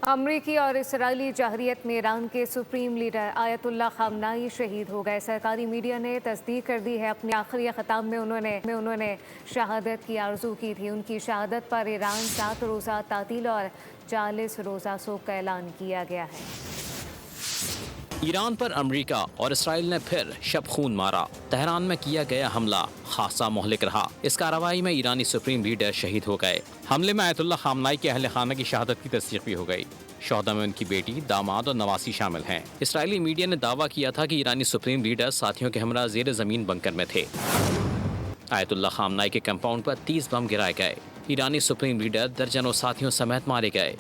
امریکی اور اسرائیلی جارحیت میں ایران کے سپریم لیڈر آیت اللہ خامنائی شہید ہو گئے۔ سرکاری میڈیا نے تصدیق کر دی ہے۔ اپنے آخری خطاب میں انہوں نے شہادت کی آرزو کی تھی۔ ان کی شہادت پر ایران 7 روزہ تعطیل اور 40 روزہ سوگ کا اعلان کیا گیا ہے۔ ایران پر امریکہ اور اسرائیل نے پھر شب خون مارا۔ تہران میں کیا گیا حملہ خاصا مہلک رہا۔ اس کارروائی میں ایرانی سپریم لیڈر شہید ہو گئے۔ حملے میں آیت اللہ خامنائی کے اہل خانہ کی شہادت کی تصدیق بھی ہو گئی۔ شہداء میں ان کی بیٹی، داماد اور نواسی شامل ہیں۔ اسرائیلی میڈیا نے دعویٰ کیا تھا کہ ایرانی سپریم لیڈر ساتھیوں کے ہمراہ زیر زمین بنکر میں تھے۔ آیت اللہ خامنائی کے کمپاؤنڈ پر 30 بم گرائے گئے۔ ایرانی سپریم لیڈر درجنوں ساتھیوں سمیت مارے گئے۔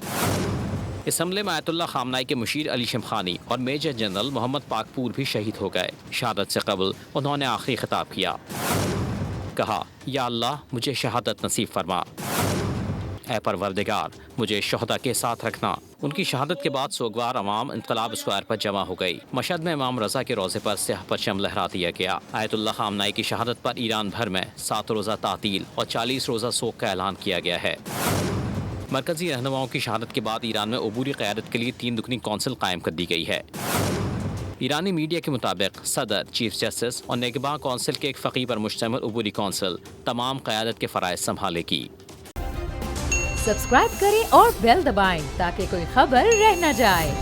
اس حملے میں آیت اللہ خامنائی کے مشیر علی شمخانی اور میجر جنرل محمد پاکپور بھی شہید ہو گئے۔ شہادت سے قبل انہوں نے آخری خطاب کیا۔ کہا، یا اللہ مجھے شہادت نصیب فرما، اے پروردگار مجھے شہداء کے ساتھ رکھنا۔ ان کی شہادت کے بعد سوگوار عوام انقلاب اسکوائر پر جمع ہو گئی۔ مشہد میں امام رضا کے روضے پر سیاہ پرچم لہرا دیا گیا۔ آیت اللہ خامنائی کی شہادت پر ایران بھر میں 7 روزہ تعطیل اور 40 روزہ سوگ کا اعلان کیا گیا ہے۔ مرکزی رہنماؤں کی شہادت کے بعد ایران میں عبوری قیادت کے لیے 3 رکنی کونسل قائم کر دی گئی ہے۔ ایرانی میڈیا کے مطابق صدر، چیف جسٹس اور نگہباں کونسل کے ایک فقیہ پر مشتمل عبوری کونسل تمام قیادت کے فرائض سنبھالے گی۔ سبسکرائب کریں اور بیل دبائیں تاکہ کوئی خبر رہ نہ جائے۔